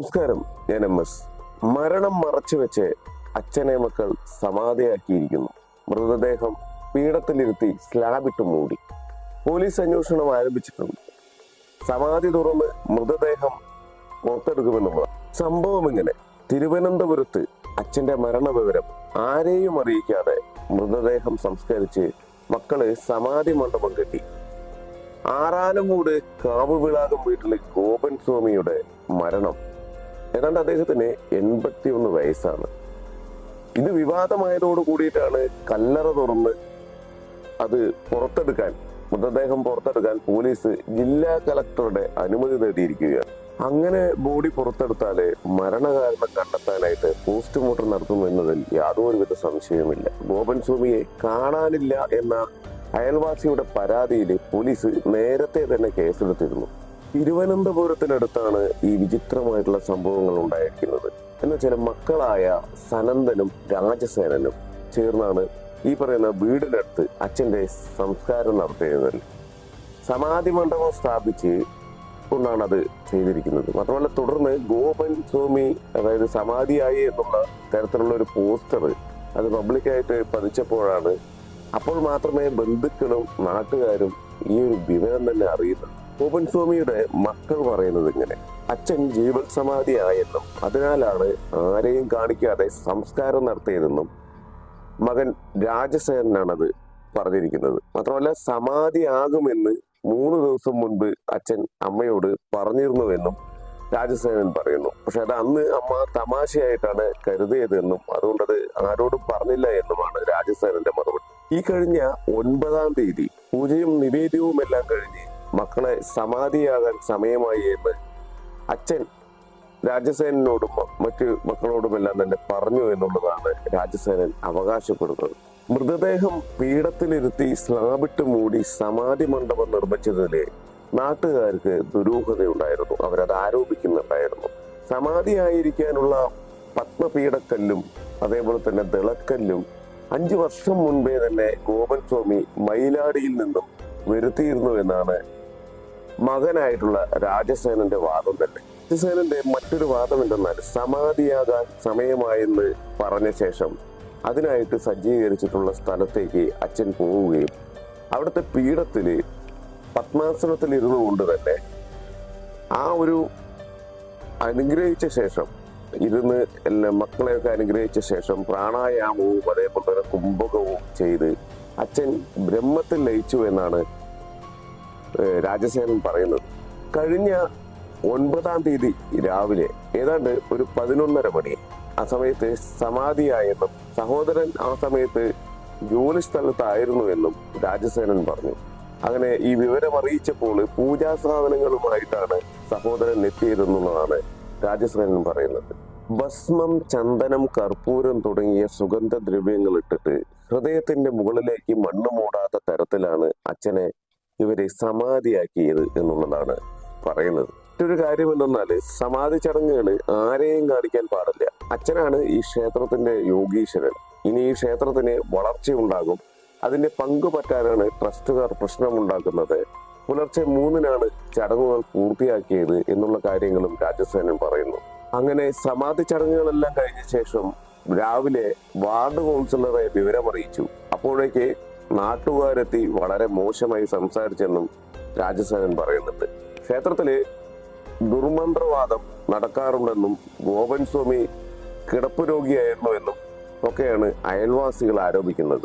നമസ്കാരം, ഞാൻ MS. മരണം മറച്ചുവെച്ച് അച്ഛനെ മക്കൾ സമാധിയാക്കിയിരിക്കുന്നു. മൃതദേഹം പീഠത്തിലിരുത്തി സ്ലാബിട്ട് മൂടി. പോലീസ് അന്വേഷണം ആരംഭിച്ചിട്ടുണ്ട്. സമാധി തുറന്ന് മൃതദേഹം പുറത്തെടുക്കുമെന്നുള്ള സംഭവം ഇങ്ങനെ. തിരുവനന്തപുരത്ത് അച്ഛന്റെ മരണവിവരം ആരെയും അറിയിക്കാതെ മൃതദേഹം സംസ്കരിച്ച് മക്കള് സമാധി മണ്ഡപം കെട്ടി. ആറാലമൂട് കാവുവിളാകം വീട്ടിലെ ഗോപൻ സ്വാമിയുടെ മരണം. ഏതാണ്ട് അദ്ദേഹത്തിന് 81 വയസ്സാണ്. ഇത് വിവാദമായതോട് കൂടിയിട്ടാണ് കല്ലറ തുറന്ന് അത് മൃതദേഹം പുറത്തെടുക്കാൻ പോലീസ് ജില്ലാ കളക്ടറുടെ അനുമതി തേടിയിരിക്കുകയാണ്. അങ്ങനെ ബോഡി പുറത്തെടുത്താല് മരണകാരണം കണ്ടെത്താനായിട്ട് പോസ്റ്റ്മോർട്ടം നടത്തുന്നു എന്നതിൽ യാതൊരുവിധ സംശയവുമില്ല. ഗോപൻ സ്വാമിയെ കാണാനില്ല എന്ന അയൽവാസിയുടെ പരാതിയിൽ പോലീസ് നേരത്തെ തന്നെ കേസെടുത്തിരുന്നു. തിരുവനന്തപുരത്തിനടുത്താണ് ഈ വിചിത്രമായിട്ടുള്ള സംഭവങ്ങൾ ഉണ്ടായിരിക്കുന്നത്. എന്നുവെച്ചാൽ മക്കളായ സനന്ദനും രാജസേനനും ചേർന്നാണ് ഈ പറയുന്ന വീടിനടുത്ത് അച്ഛന്റെ സംസ്കാരം നടത്തിയത്. സമാധി മണ്ഡപം സ്ഥാപിച്ച് കൊണ്ടാണ് അത് ചെയ്തിരിക്കുന്നത്. മാത്രമല്ല തുടർന്ന് ഗോപൻ സ്വാമി അതായത് സമാധിയായി എന്നുള്ള തരത്തിലുള്ള ഒരു പോസ്റ്റർ അത് പബ്ലിക്കായിട്ട് പതിച്ചപ്പോഴാണ് അപ്പോൾ മാത്രമേ ബന്ധുക്കളും നാട്ടുകാരും ഈ ഒരു വിവരം തന്നെ അറിയുന്നത്. ഗോപൻ സ്വാമിയുടെ മക്കൾ പറയുന്നത് ഇങ്ങനെ: അച്ഛൻ ജീവൻ സമാധിയായെന്നും അതിനാലാണ് ആരെയും കാണിക്കാതെ സംസ്കാരം നടത്തിയതെന്നും മകൻ രാജസേനാണത് പറഞ്ഞിരിക്കുന്നത്. മാത്രമല്ല സമാധിയാകുമെന്ന് 3 ദിവസം മുൻപ് അച്ഛൻ അമ്മയോട് പറഞ്ഞിരുന്നുവെന്നും രാജസേനൻ പറയുന്നു. പക്ഷെ അത് അന്ന് അമ്മ തമാശയായിട്ടാണ് കരുതിയതെന്നും അതുകൊണ്ടത് ആരോടും പറഞ്ഞില്ല എന്നുമാണ് രാജസേനന്റെ മറുപടി. ഈ കഴിഞ്ഞ 9-ാം തീയതി പൂജയും നിവേദ്യവും എല്ലാം കഴിഞ്ഞ് മക്കളെ സമാധിയാകാൻ സമയമായി എന്ന് അച്ഛൻ രാജസേനോടും മറ്റു മക്കളോടുമെല്ലാം തന്നെ പറഞ്ഞു എന്നുള്ളതാണ് രാജസേനൻ അവകാശപ്പെടുന്നത്. മൃതദേഹം പീഠത്തിലിരുത്തി സ്ലാബിട്ട് മൂടി സമാധി മണ്ഡപം നിർമ്മിച്ചതിലെ നാട്ടുകാർക്ക് ദുരൂഹതയുണ്ടായിരുന്നു. അവരത് ആരോപിക്കുന്നുണ്ടായിരുന്നു. സമാധിയായിരിക്കാനുള്ള പത്മപീഠക്കല്ലും അതേപോലെ തന്നെ ദളക്കല്ലും 5 വർഷം മുൻപേ തന്നെ ഗോപൻ സ്വാമി മയിലാടിയിൽ നിന്നും വരുത്തിയിരുന്നു എന്നാണ് മകനായിട്ടുള്ള രാജസേനന്റെ വാദം തന്നെ. രാജസേനന്റെ മറ്റൊരു വാദം എന്തെന്നാൽ സമാധിയാകാൻ സമയമായെന്ന് പറഞ്ഞ ശേഷം അതിനായിട്ട് സജ്ജീകരിച്ചിട്ടുള്ള സ്ഥലത്തേക്ക് അച്ഛൻ പോവുകയും അവിടുത്തെ പീഠത്തില് പത്മാസനത്തിൽ ഇരുന്നു കൊണ്ട് തന്നെ ആ ഒരു അനുഗ്രഹിച്ച ശേഷം ഇരുന്ന് എല്ലാം മക്കളെയൊക്കെ അനുഗ്രഹിച്ച ശേഷം പ്രാണായാമവും അതേപോലെ തന്നെ കുംഭകവും ചെയ്ത് അച്ഛൻ ബ്രഹ്മത്തിൽ ലയിച്ചു എന്നാണ് രാജസേനൻ പറയുന്നത്. കഴിഞ്ഞ 9-ാം തീയതി രാവിലെ ഏതാണ്ട് ഒരു 11:30 മണി ആ സമയത്ത് സമാധിയായെന്നും സഹോദരൻ ആ സമയത്ത് ജോലി സ്ഥലത്തായിരുന്നു എന്നും രാജസേനൻ പറഞ്ഞു. അങ്ങനെ ഈ വിവരം അറിയിച്ചപ്പോൾ പൂജാ സാധനങ്ങളുമായിട്ടാണ് സഹോദരൻ എത്തിയതെന്നുള്ളതാണ് രാജസേനൻ പറയുന്നത്. ഭസ്മം, ചന്ദനം, കർപ്പൂരം തുടങ്ങിയ സുഗന്ധദ്രവ്യങ്ങൾ ഇട്ടിട്ട് ഹൃദയത്തിന്റെ മുകളിലേക്ക് മണ്ണ് മൂടാത്ത തരത്തിലാണ് അച്ഛനെ ഇവരെ സമാധിയാക്കിയത് എന്നുള്ളതാണ് പറയുന്നത്. മറ്റൊരു കാര്യം എന്തെന്നാല് സമാധി ചടങ്ങുകൾ ആരെയും കാണിക്കാൻ പാടില്ല. അച്ഛനാണ് ഈ ക്ഷേത്രത്തിന്റെ യോഗീശ്വരൻ. ഇനി ഈ ക്ഷേത്രത്തിന് വളർച്ചയുണ്ടാകും. അതിന്റെ പങ്കു പറ്റാനാണ് ട്രസ്റ്റുകാർ പ്രശ്നമുണ്ടാക്കുന്നത്. പുലർച്ചെ 3-നാണ് ചടങ്ങുകൾ പൂർത്തിയാക്കിയത് എന്നുള്ള കാര്യങ്ങളും രാജസേനൻ പറയുന്നു. അങ്ങനെ സമാധി ചടങ്ങുകളെല്ലാം കഴിഞ്ഞ ശേഷം രാവിലെ വാർഡ് കൗൺസിലറെ വിവരമറിയിച്ചു. അപ്പോഴേക്ക് നാട്ടുകാരെത്തി വളരെ മോശമായി സംസാരിച്ചെന്നും രാജസേനൻ പറയുന്നുണ്ട്. ക്ഷേത്രത്തില് ദുർമന്ത്രവാദം നടക്കാറുണ്ടെന്നും ഗോപൻ സ്വാമി കിടപ്പ് രോഗിയായിരുന്നു എന്നും ഒക്കെയാണ് അയൽവാസികൾ ആരോപിക്കുന്നത്.